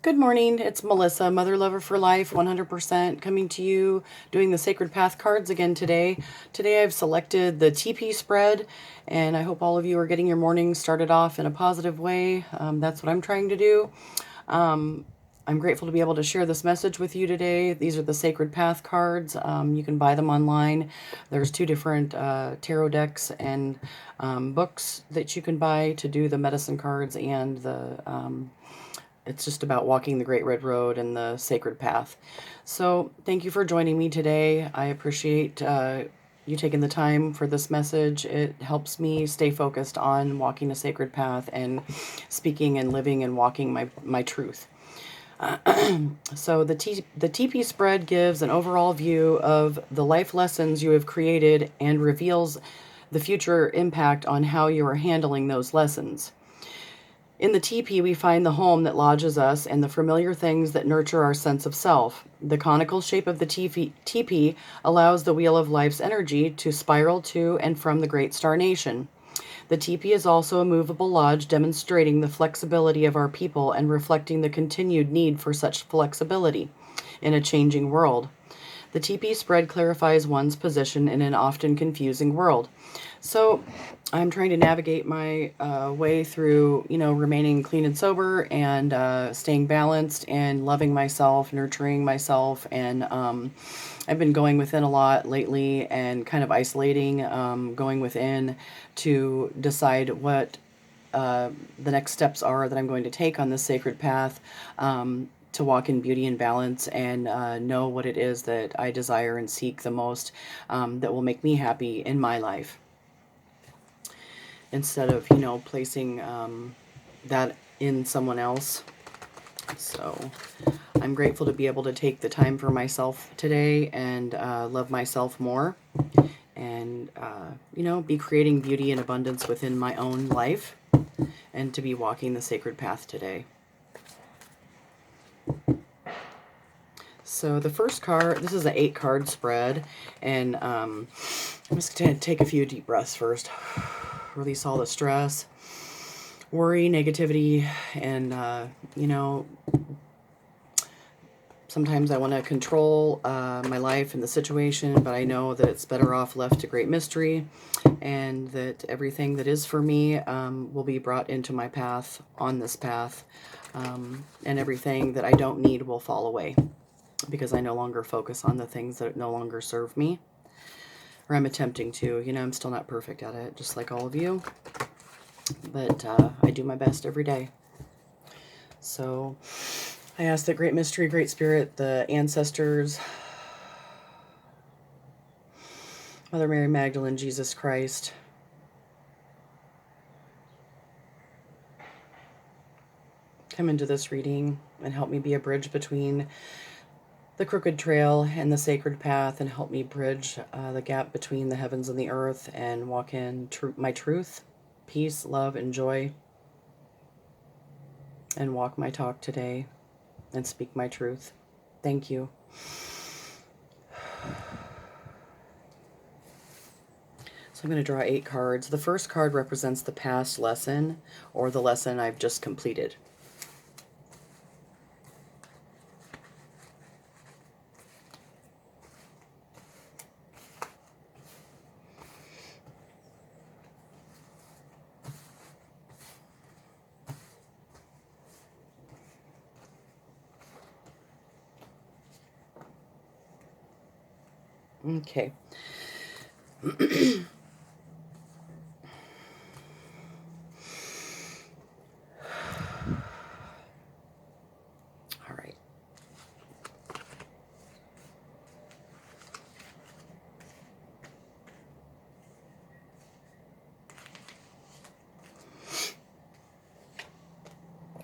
Good morning, it's Melissa, Mother Lover for Life, 100%, coming to you, doing the Sacred Path cards again today. Today I've selected the TP spread, and I hope all of you are getting your morning started off in a positive way. That's what I'm trying to do. I'm grateful to be able to share this message with you today. These are the Sacred Path cards. You can buy them online. There's two different tarot decks and books that you can buy to do the medicine cards and the it's just about walking the Great Red Road and the Sacred Path. So thank you for joining me today. I appreciate you taking the time for this message. It helps me stay focused on walking a sacred path and speaking and living and walking my truth. So the TP spread gives an overall view of the life lessons you have created and reveals the future impact on how you are handling those lessons. In the TP, we find the home that lodges us and the familiar things that nurture our sense of self. The conical shape of the TP allows the wheel of life's energy to spiral to and from the great star nation. The TP is also a movable lodge, demonstrating the flexibility of our people and reflecting the continued need for such flexibility in a changing world. The TP spread clarifies one's position in an often confusing world. So I'm trying to navigate my way through, remaining clean and sober and staying balanced and loving myself, nurturing myself. And I've been going within a lot lately and kind of isolating, going within to decide what the next steps are that I'm going to take on this sacred path. To walk in beauty and balance and know what it is that I desire and seek the most that will make me happy in my life. Instead of, placing that in someone else. So I'm grateful to be able to take the time for myself today and love myself more and, be creating beauty and abundance within my own life and to be walking the sacred path today. So the first card, this is an 8-card spread, and I'm just going to take a few deep breaths first. Release all the stress, worry, negativity, and, sometimes I want to control my life and the situation, but I know that it's better off left to great mystery, and that everything that is for me will be brought into my path, on this path, and everything that I don't need will fall away, because I no longer focus on the things that no longer serve me, or I'm attempting to. I'm still not perfect at it, just like all of you, but I do my best every day. So I ask that Great Mystery, Great Spirit, the ancestors, Mother Mary Magdalene, Jesus Christ, come into this reading and help me be a bridge between the crooked trail and the sacred path, and help me bridge the gap between the heavens and the earth and walk in my truth, peace, love, and joy, and walk my talk today and speak my truth. Thank you. So I'm going to draw 8 cards. The first card represents the past lesson, or the lesson I've just completed. Okay. All right.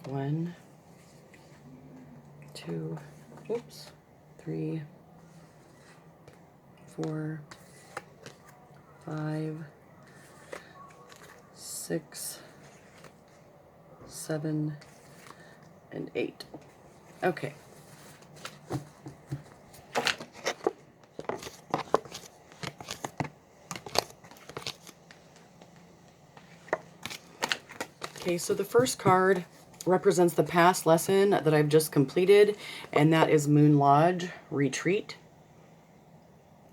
One, two, oops, 3, 4, 5, 6, 7, and 8. Okay. Okay, so the first card represents the past lesson that I've just completed, and that is Moon Lodge Retreat.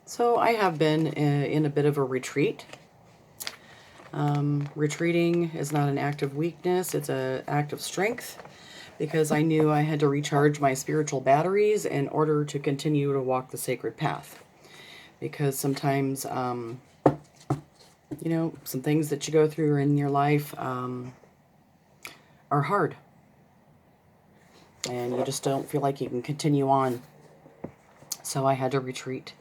So I have been in a bit of a retreat. Retreating is not an act of weakness, it's an act of strength, because I knew I had to recharge my spiritual batteries in order to continue to walk the sacred path. Because sometimes, you know, some things that you go through in your life are hard. And you just don't feel like you can continue on. So I had to retreat.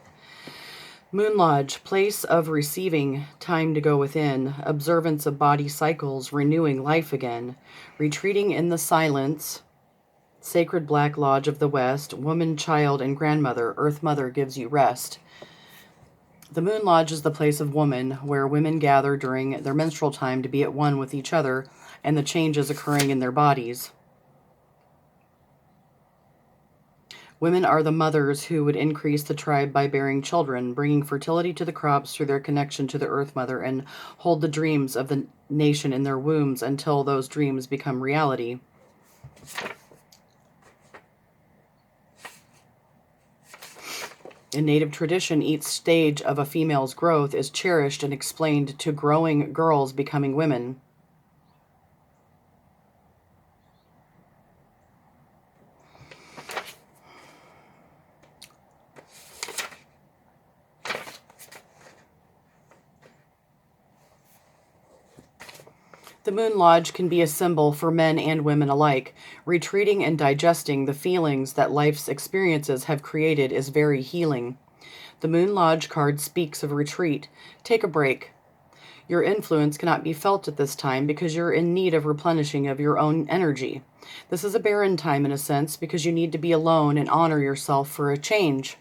Moon Lodge, place of receiving, time to go within, observance of body cycles, renewing life again, retreating in the silence, sacred Black Lodge of the West, woman, child, and grandmother, Earth Mother gives you rest. The Moon Lodge is the place of woman, where women gather during their menstrual time to be at one with each other and the changes occurring in their bodies. Women are the mothers who would increase the tribe by bearing children, bringing fertility to the crops through their connection to the Earth Mother, and hold the dreams of the nation in their wombs until those dreams become reality. In Native tradition, each stage of a female's growth is cherished and explained to growing girls becoming women. The Moon Lodge can be a symbol for men and women alike. Retreating and digesting the feelings that life's experiences have created is very healing. The Moon Lodge card speaks of retreat. Take a break. Your influence cannot be felt at this time because you're in need of replenishing of your own energy. This is a barren time in a sense because you need to be alone and honor yourself for a change.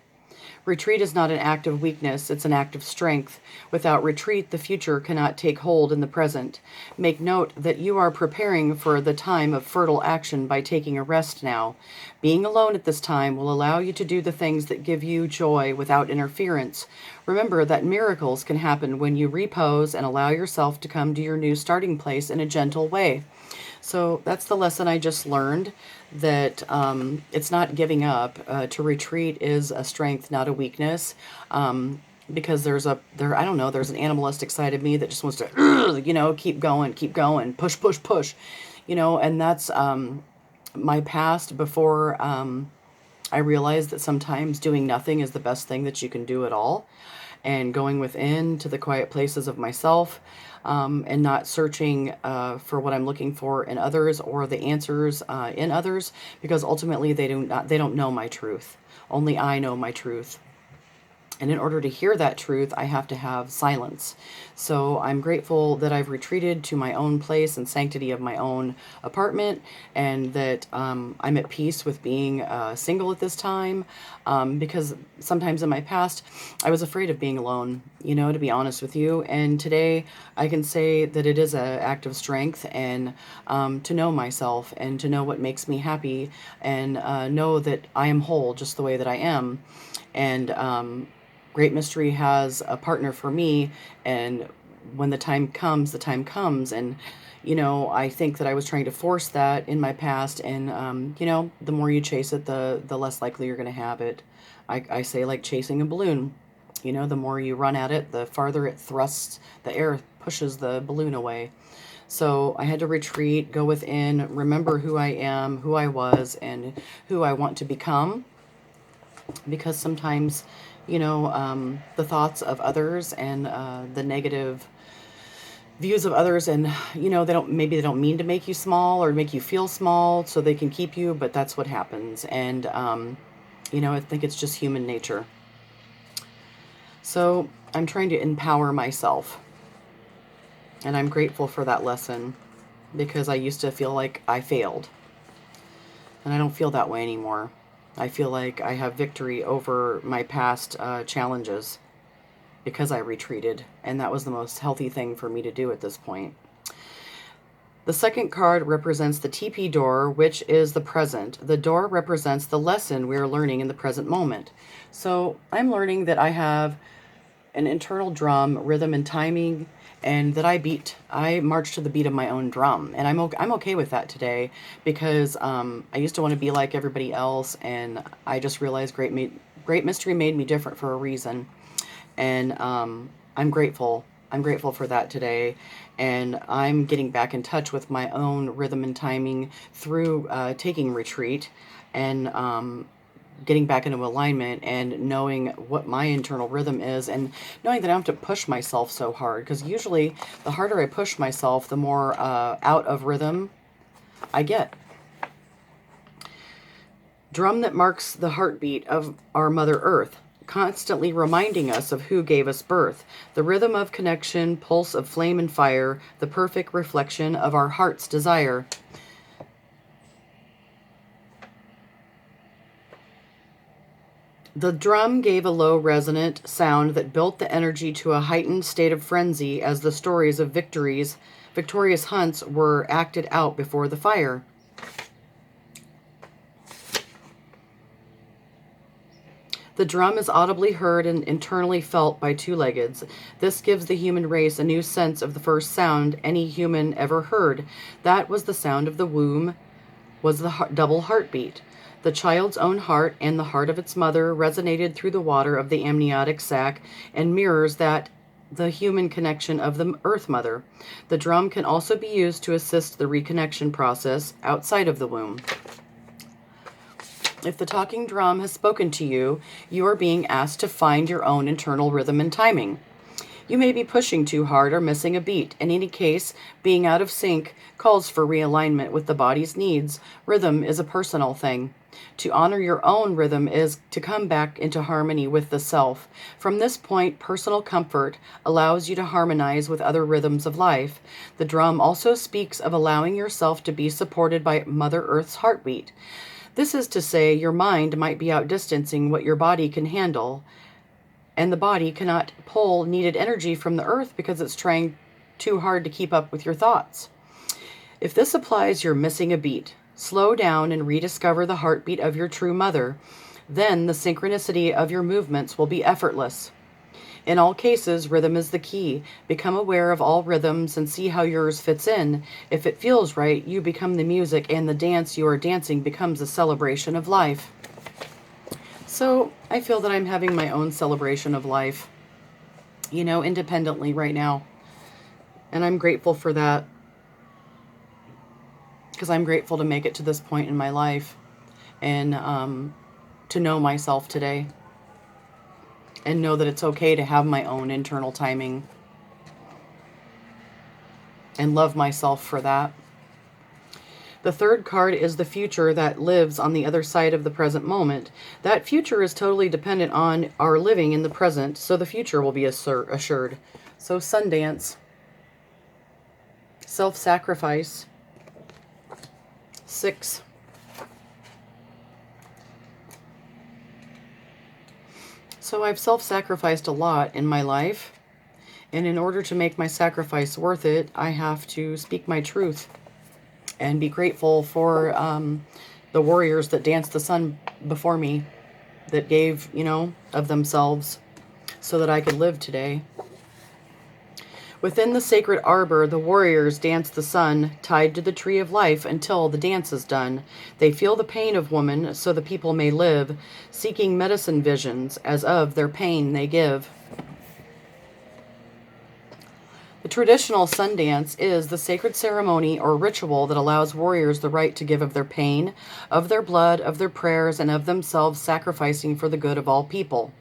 Retreat is not an act of weakness, it's an act of strength. Without retreat, the future cannot take hold in the present. Make note that you are preparing for the time of fertile action by taking a rest now. Being alone at this time will allow you to do the things that give you joy without interference. Remember that miracles can happen when you repose and allow yourself to come to your new starting place in a gentle way. So that's the lesson I just learned, that it's not giving up. To retreat is a strength, not a weakness. Because there's an animalistic side of me that just wants to, keep going, push, push, push, and that's my past before I realized that sometimes doing nothing is the best thing that you can do at all. And going within to the quiet places of myself, and not searching for what I'm looking for in others or the answers in others, because ultimately they don't know my truth. Only I know my truth. And in order to hear that truth, I have to have silence. So I'm grateful that I've retreated to my own place and sanctity of my own apartment, and that I'm at peace with being single at this time, because sometimes in my past, I was afraid of being alone, to be honest with you. And today I can say that it is an act of strength, and to know myself and to know what makes me happy, and know that I am whole just the way that I am. And Great Mystery has a partner for me, and when the time comes, the time comes. And, I think that I was trying to force that in my past, and, the more you chase it, the less likely you're going to have it. I say like chasing a balloon. The more you run at it, the farther it thrusts, the air pushes the balloon away. So I had to retreat, go within, remember who I am, who I was, and who I want to become. Because sometimes, the thoughts of others and the negative views of others, and they don't mean to make you small or make you feel small so they can keep you, but that's what happens. And I think it's just human nature. So I'm trying to empower myself, and I'm grateful for that lesson, because I used to feel like I failed, and I don't feel that way anymore. I feel like I have victory over my past challenges because I retreated, and that was the most healthy thing for me to do at this point. The second card represents the TP door, which is the present. The door represents the lesson we are learning in the present moment. So I'm learning that I have an internal drum, rhythm, and timing, and that I march to the beat of my own drum, and I'm okay with that today, because I used to want to be like everybody else, and I just realized great mystery made me different for a reason, and I'm grateful. I'm grateful for that today, and I'm getting back in touch with my own rhythm and timing through taking retreat, and getting back into alignment and knowing what my internal rhythm is, and knowing that I don't have to push myself so hard, because usually the harder I push myself, the more out of rhythm I get. Drum that marks the heartbeat of our Mother Earth, constantly reminding us of who gave us birth, the rhythm of connection, pulse of flame and fire, the perfect reflection of our heart's desire. The drum gave a low, resonant sound that built the energy to a heightened state of frenzy as the stories of victorious hunts were acted out before the fire. The drum is audibly heard and internally felt by two-leggeds. This gives the human race a new sense of the first sound any human ever heard. That was the sound of the womb, was the double heartbeat. The child's own heart and the heart of its mother resonated through the water of the amniotic sac and mirrors that the human connection of the Earth Mother. The drum can also be used to assist the reconnection process outside of the womb. If the talking drum has spoken to you, you are being asked to find your own internal rhythm and timing. You may be pushing too hard or missing a beat. In any case, being out of sync calls for realignment with the body's needs. Rhythm is a personal thing. To honor your own rhythm is to come back into harmony with the self. From this point, personal comfort allows you to harmonize with other rhythms of life. The drum also speaks of allowing yourself to be supported by Mother Earth's heartbeat. This is to say, your mind might be outdistancing what your body can handle, and the body cannot pull needed energy from the earth because it's trying too hard to keep up with your thoughts. If this applies, you're missing a beat. Slow down and rediscover the heartbeat of your true mother. Then the synchronicity of your movements will be effortless. In all cases, rhythm is the key. Become aware of all rhythms and see how yours fits in. If it feels right, you become the music, and the dance you are dancing becomes a celebration of life. So I feel that I'm having my own celebration of life, independently right now. And I'm grateful for that, because I'm grateful to make it to this point in my life, and to know myself today, and know that it's okay to have my own internal timing, and love myself for that. The third card is the future that lives on the other side of the present moment. That future is totally dependent on our living in the present, so the future will be assured. So Sundance, self-sacrifice, 6. So I've self-sacrificed a lot in my life, and in order to make my sacrifice worth it, I have to speak my truth and be grateful for the warriors that danced the sun before me, that gave, of themselves so that I could live today. Within the sacred arbor, the warriors dance the sun, tied to the tree of life until the dance is done. They feel the pain of woman so the people may live, seeking medicine visions as of their pain they give. The traditional Sundance is the sacred ceremony or ritual that allows warriors the right to give of their pain, of their blood, of their prayers, and of themselves, sacrificing for the good of all people.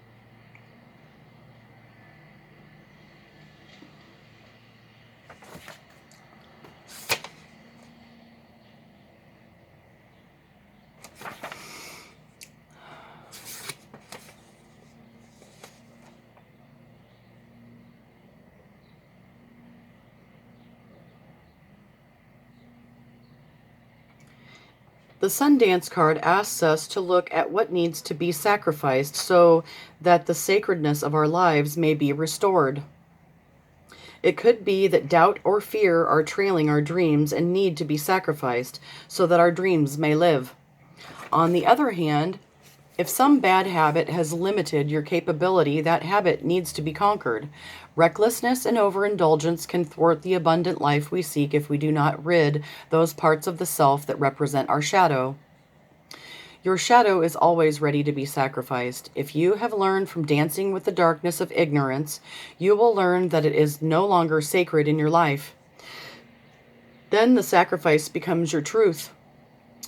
The Sundance card asks us to look at what needs to be sacrificed so that the sacredness of our lives may be restored. It could be that doubt or fear are trailing our dreams and need to be sacrificed so that our dreams may live. On the other hand, If some bad habit has limited your capability, that habit needs to be conquered. Recklessness and overindulgence can thwart the abundant life we seek if we do not rid those parts of the self that represent our shadow. Your shadow is always ready to be sacrificed. If you have learned from dancing with the darkness of ignorance, you will learn that it is no longer sacred in your life. Then the sacrifice becomes your truth.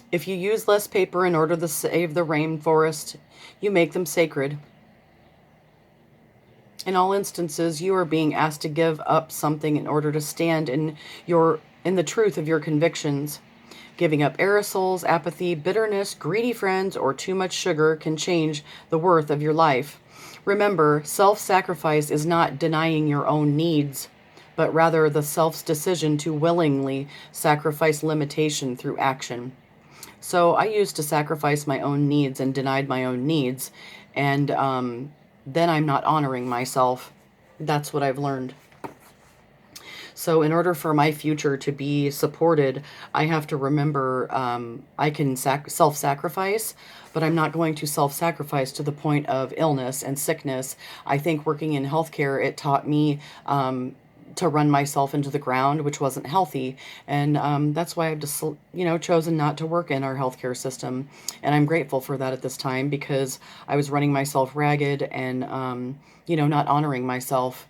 If you use less paper in order to save the rainforest, you make them sacred. In all instances, you are being asked to give up something in order to stand in the truth of your convictions. Giving up aerosols, apathy, bitterness, greedy friends, or too much sugar can change the worth of your life. Remember, self-sacrifice is not denying your own needs, but rather the self's decision to willingly sacrifice limitation through action. So I used to sacrifice my own needs and denied my own needs, and then I'm not honoring myself. That's what I've learned. So in order for my future to be supported, I have to remember I can self-sacrifice, but I'm not going to self-sacrifice to the point of illness and sickness. I think working in healthcare, it taught me to run myself into the ground, which wasn't healthy. And that's why I've just, chosen not to work in our healthcare system. And I'm grateful for that at this time because I was running myself ragged and, not honoring myself.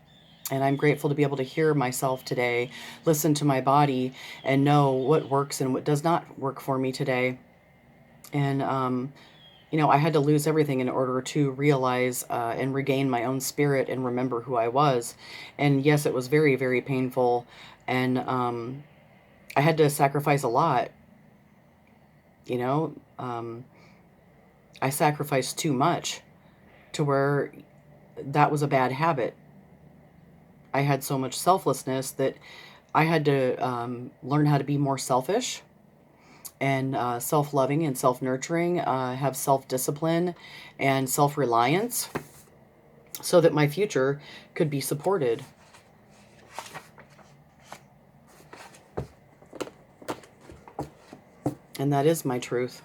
And I'm grateful to be able to hear myself today, listen to my body, and know what works and what does not work for me today. And, I had to lose everything in order to realize and regain my own spirit and remember who I was. And yes, it was very, very painful. And I had to sacrifice a lot. You know, I sacrificed too much to where that was a bad habit. I had so much selflessness that I had to learn how to be more selfish and self-loving and self-nurturing, have self-discipline and self-reliance so that my future could be supported. And that is my truth.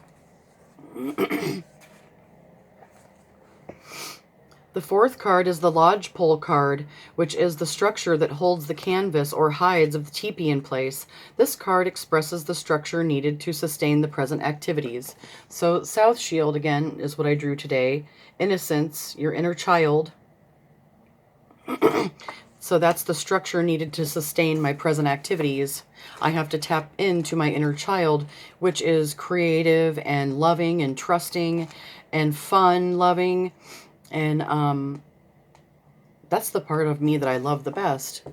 The fourth card is the Lodgepole card, which is the structure that holds the canvas or hides of the teepee in place. This card expresses the structure needed to sustain the present activities. So South Shield, again, is what I drew today. Innocence, your inner child. So that's the structure needed to sustain my present activities. I have to tap into my inner child, which is creative and loving and trusting and fun loving. And that's the part of me that I love the best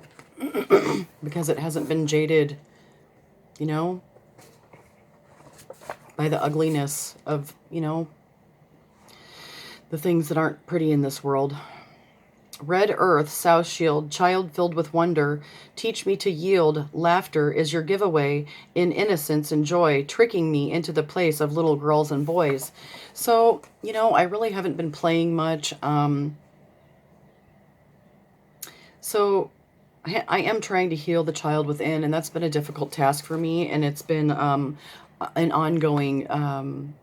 because it hasn't been jaded, by the ugliness of, the things that aren't pretty in this world. Red Earth, South Shield, child filled with wonder, teach me to yield. Laughter is your giveaway in innocence and joy, tricking me into the place of little girls and boys. So, I really haven't been playing much. So I am trying to heal the child within, and that's been a difficult task for me, and it's been an ongoing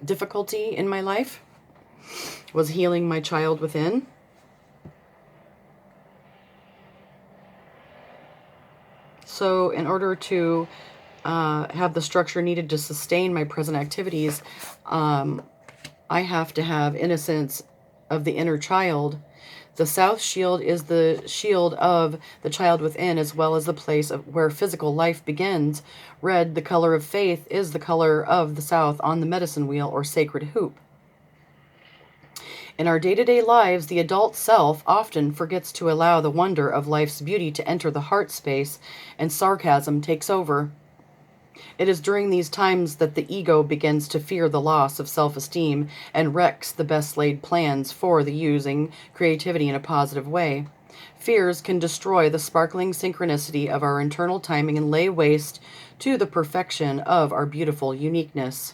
difficulty in my life, was healing my child within. So in order to have the structure needed to sustain my present activities, I have to have innocence of the inner child. The South Shield is the shield of the child within, as well as the place where physical life begins. Red, the color of faith, is the color of the South on the medicine wheel or sacred hoop. In our day-to-day lives, the adult self often forgets to allow the wonder of life's beauty to enter the heart space, and sarcasm takes over. It is during these times that the ego begins to fear the loss of self-esteem and wrecks the best-laid plans for the using creativity in a positive way. Fears can destroy the sparkling synchronicity of our internal timing and lay waste to the perfection of our beautiful uniqueness.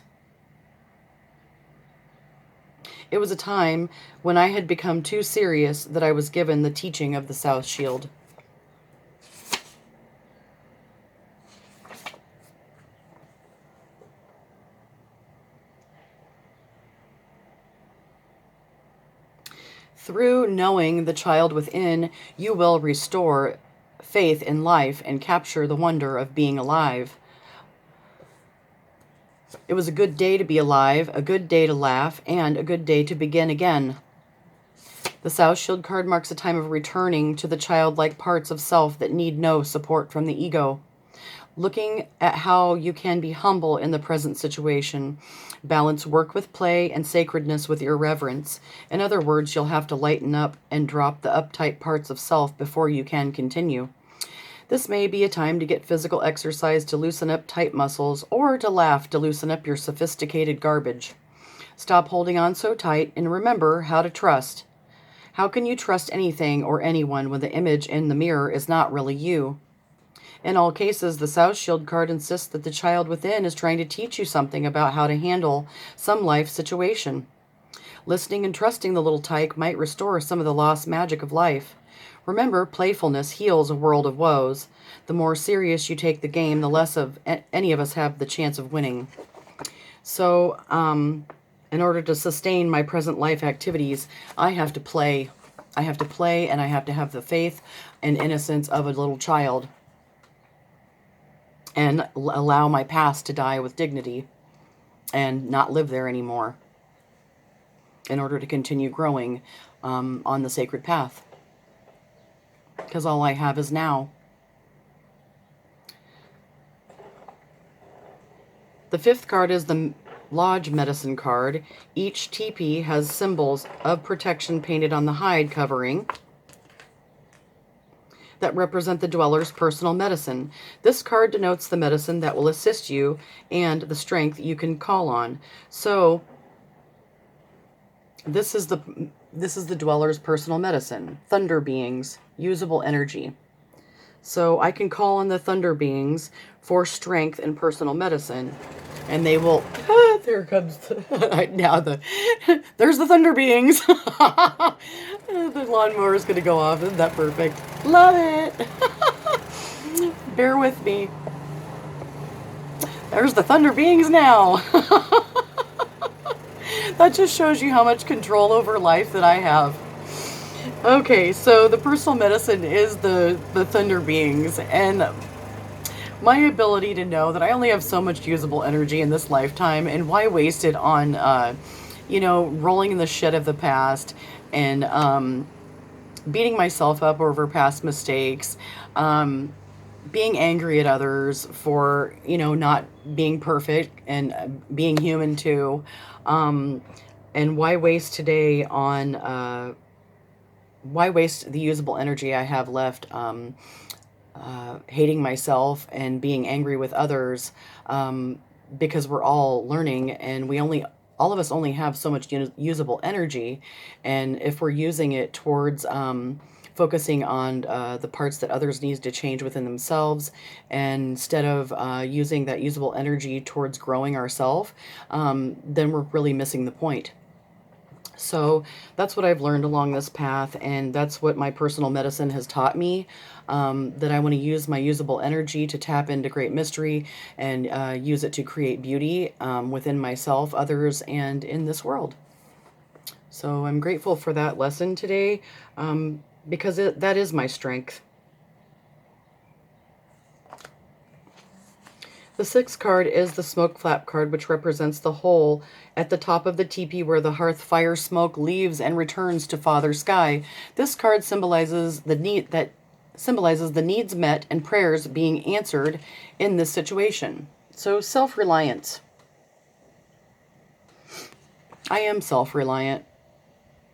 It was a time when I had become too serious that I was given the teaching of the South Shield. Through knowing the child within, you will restore faith in life and capture the wonder of being alive. It was a good day to be alive, a good day to laugh, and a good day to begin again. The South Shield card marks a time of returning to the childlike parts of self that need no support from the ego. Looking at how you can be humble in the present situation. Balance work with play and sacredness with irreverence. In other words, you'll have to lighten up and drop the uptight parts of self before you can continue. This may be a time to get physical exercise to loosen up tight muscles, or to laugh to loosen up your sophisticated garbage. Stop holding on so tight and remember how to trust. How can you trust anything or anyone when the image in the mirror is not really you? In all cases, the South Shield card insists that the child within is trying to teach you something about how to handle some life situation. Listening and trusting the little tyke might restore some of the lost magic of life. Remember, playfulness heals a world of woes. The more serious you take the game, the less of any of us have the chance of winning. So, in order to sustain my present life activities, I have to play. I have to play, and I have to have the faith and innocence of a little child. And allow my past to die with dignity and not live there anymore in order to continue growing on the sacred path. Because all I have is now. The fifth card is the Lodge Medicine card. Each teepee has symbols of protection painted on the hide covering that represent the dweller's personal medicine. This card denotes the medicine that will assist you and the strength you can call on. So this is the dweller's personal medicine. Thunder beings, usable energy. So I can call on the thunder beings for strength and personal medicine, and they will. There comes there's the thunder beings. The lawnmower is going to go off. Isn't that perfect? Love it. Bear with me. There's the thunder beings now. That just shows you how much control over life that I have. Okay, so the personal medicine is the thunder beings, and my ability to know that I only have so much usable energy in this lifetime, and why waste it on, rolling in the shit of the past and beating myself up over past mistakes, being angry at others for, not being perfect and being human too. And why waste today on, why waste the usable energy I have left hating myself and being angry with others, because we're all learning, and all of us only have so much usable energy. And if we're using it towards focusing on the parts that others need to change within themselves, and instead of using that usable energy towards growing ourselves, then we're really missing the point. So that's what I've learned along this path, and that's what my personal medicine has taught me, that I want to use my usable energy to tap into great mystery and use it to create beauty within myself, others, and in this world. So I'm grateful for that lesson today, because that is my strength. The sixth card is the smoke flap card, which represents the hole at the top of the teepee where the hearth fire smoke leaves and returns to Father Sky. This card symbolizes the needs met and prayers being answered in this situation. So self-reliance. I am self-reliant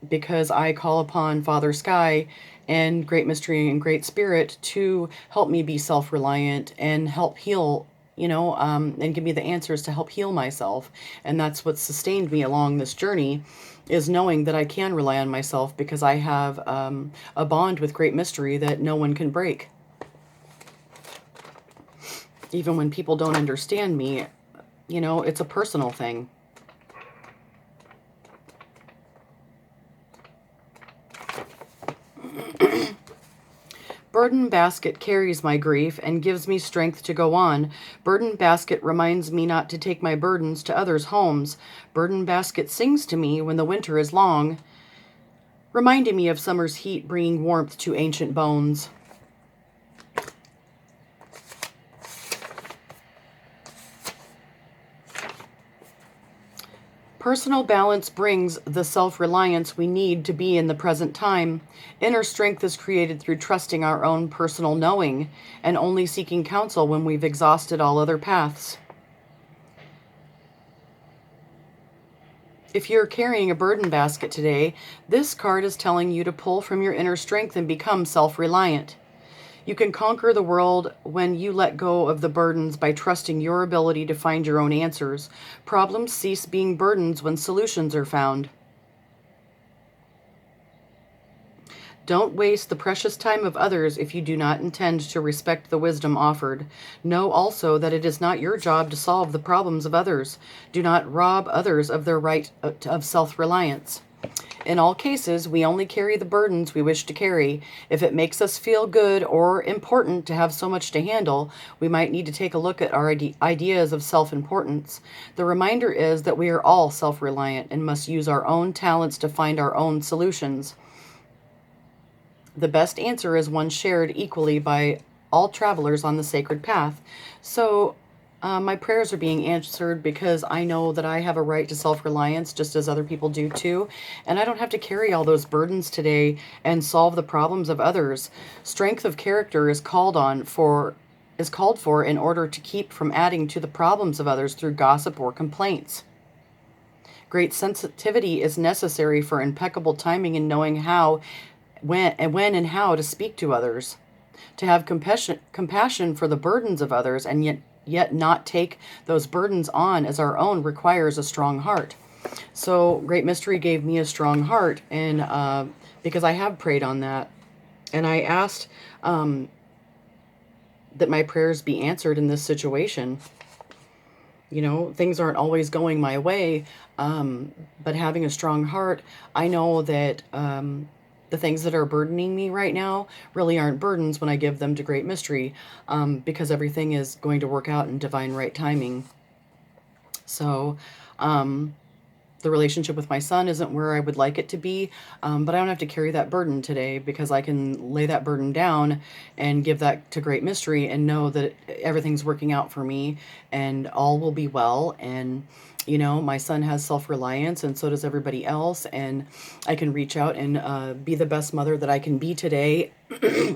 because I call upon Father Sky and Great Mystery and Great Spirit to help me be self-reliant and help heal, and give me the answers to help heal myself. And that's what sustained me along this journey, is knowing that I can rely on myself because I have a bond with Great Mystery that no one can break. Even when people don't understand me, it's a personal thing. Burden basket carries my grief and gives me strength to go on. Burden basket reminds me not to take my burdens to others' homes. Burden basket sings to me when the winter is long. reminding me of summer's heat bringing warmth to ancient bones. Personal balance brings the self-reliance we need to be in the present time. Inner strength is created through trusting our own personal knowing and only seeking counsel when we've exhausted all other paths. If you're carrying a burden basket today, this card is telling you to pull from your inner strength and become self-reliant. You can conquer the world when you let go of the burdens by trusting your ability to find your own answers. Problems cease being burdens when solutions are found. Don't waste the precious time of others if you do not intend to respect the wisdom offered. Know also that it is not your job to solve the problems of others. Do not rob others of their right of self-reliance. In all cases, we only carry the burdens we wish to carry. If it makes us feel good or important to have so much to handle, we might need to take a look at our ideas of self-importance. The reminder is that we are all self-reliant and must use our own talents to find our own solutions. The best answer is one shared equally by all travelers on the sacred path. So, my prayers are being answered because I know that I have a right to self-reliance just as other people do too. And I don't have to carry all those burdens today and solve the problems of others. Strength of character is called for in order to keep from adding to the problems of others through gossip or complaints. Great sensitivity is necessary for impeccable timing and knowing when and how to speak to others. To have compassion for the burdens of others and yet not take those burdens on as our own requires a strong heart. So Great Mystery gave me a strong heart, and because I have prayed on that, and I asked that my prayers be answered in this situation. You know, things aren't always going my way, but having a strong heart, I know that the things that are burdening me right now really aren't burdens when I give them to Great Mystery, because everything is going to work out in divine right timing. So, the relationship with my son isn't where I would like it to be, but I don't have to carry that burden today because I can lay that burden down and give that to Great Mystery and know that everything's working out for me and all will be well. And, you know, my son has self-reliance and so does everybody else. And I can reach out and be the best mother that I can be today.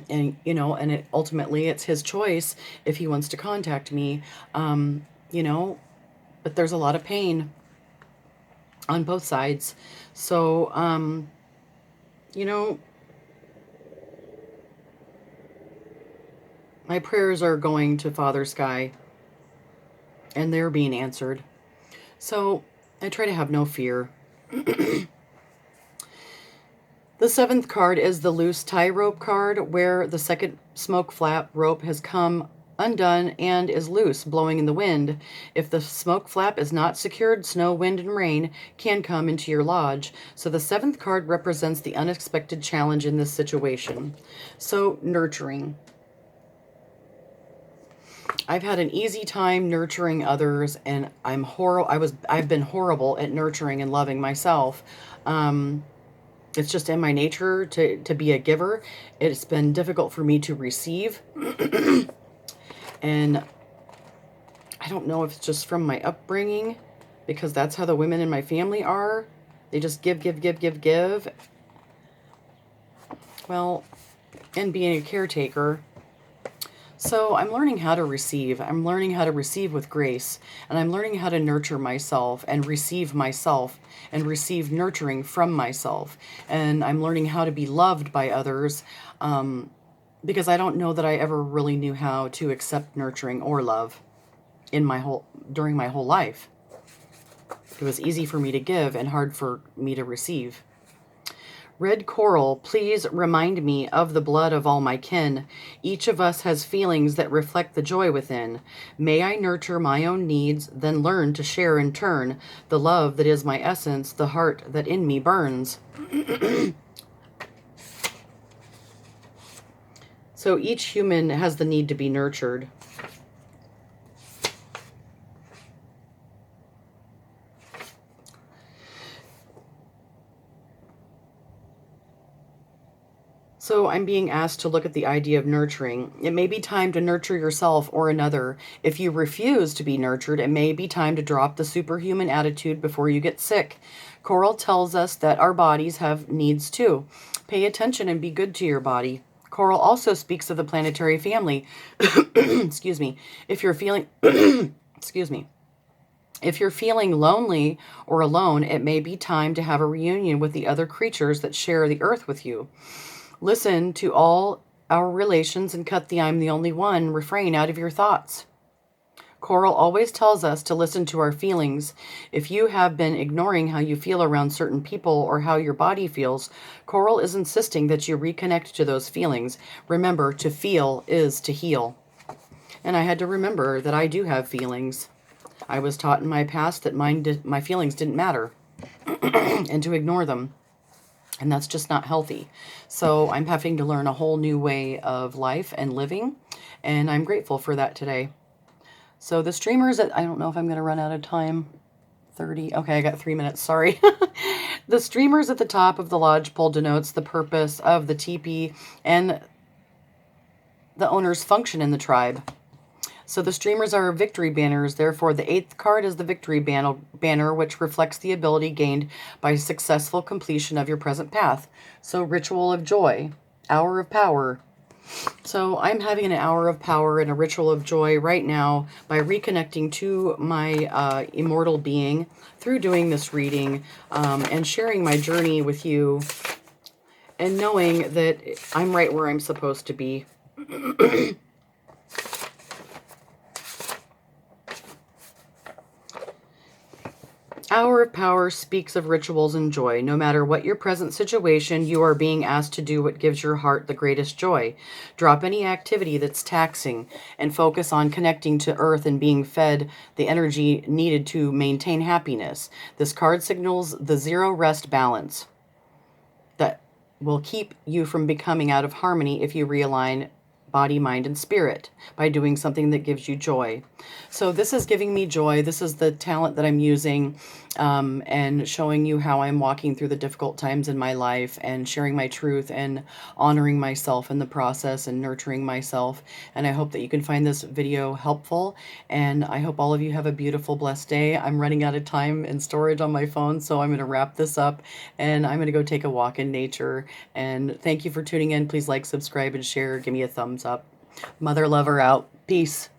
And, you know, and ultimately it's his choice if he wants to contact me, you know, but there's a lot of pain on both sides. So, you know, my prayers are going to Father Sky and they're being answered. So I try to have no fear. The seventh card is the loose tie rope card, where the second smoke flap rope has come undone and is loose, blowing in the wind. If the smoke flap is not secured, snow, wind, and rain can come into your lodge. So the seventh card represents the unexpected challenge in this situation. So nurturing. I've had an easy time nurturing others, and I've been horrible at nurturing and loving myself. It's just in my nature to be a giver. It's been difficult for me to receive. And I don't know if it's just from my upbringing, because that's how the women in my family are. They just give, give, give, give, give. Well, and being a caretaker. So I'm learning how to receive. I'm learning how to receive with grace. And I'm learning how to nurture myself and receive nurturing from myself. And I'm learning how to be loved by others, because I don't know that I ever really knew how to accept nurturing or love during my whole life. It was easy for me to give and hard for me to receive. Red coral, please remind me of the blood of all my kin. Each of us has feelings that reflect the joy within. May I nurture my own needs, then learn to share in turn the love that is my essence, the heart that in me burns. So each human has the need to be nurtured. So I'm being asked to look at the idea of nurturing. It may be time to nurture yourself or another. If you refuse to be nurtured, it may be time to drop the superhuman attitude before you get sick. Coral tells us that our bodies have needs too. Pay attention and be good to your body. Coral also speaks of the planetary family. Excuse me. If you're feeling excuse me. If you're feeling lonely or alone, it may be time to have a reunion with the other creatures that share the earth with you. Listen to all our relations and cut the "I'm the only one" refrain out of your thoughts. Coral always tells us to listen to our feelings. If you have been ignoring how you feel around certain people or how your body feels, Coral is insisting that you reconnect to those feelings. Remember, to feel is to heal. And I had to remember that I do have feelings. I was taught in my past that my feelings didn't matter and to ignore them. And that's just not healthy. So I'm having to learn a whole new way of life and living. And I'm grateful for that today. So the streamers, I don't know if I'm going to run out of time. 30. Okay, I got 3 minutes. Sorry. The streamers at the top of the lodgepole denotes the purpose of the teepee and the owner's function in the tribe. So the streamers are victory banners. Therefore, the 8th card is the victory banner, which reflects the ability gained by successful completion of your present path. So ritual of joy, hour of power. So I'm having an hour of power and a ritual of joy right now by reconnecting to my immortal being through doing this reading and sharing my journey with you and knowing that I'm right where I'm supposed to be. Hour of Power speaks of rituals and joy. No matter what your present situation, you are being asked to do what gives your heart the greatest joy. Drop any activity that's taxing and focus on connecting to earth and being fed the energy needed to maintain happiness. This card signals the zero rest balance that will keep you from becoming out of harmony if you realign body, mind, and spirit by doing something that gives you joy. So this is giving me joy. This is the talent that I'm using and showing you how I'm walking through the difficult times in my life and sharing my truth and honoring myself in the process and nurturing myself. And I hope that you can find this video helpful. And I hope all of you have a beautiful, blessed day. I'm running out of time and storage on my phone, so I'm going to wrap this up and I'm going to go take a walk in nature. And thank you for tuning in. Please like, subscribe, and share. Give me a thumbs up. Mother lover out. Peace.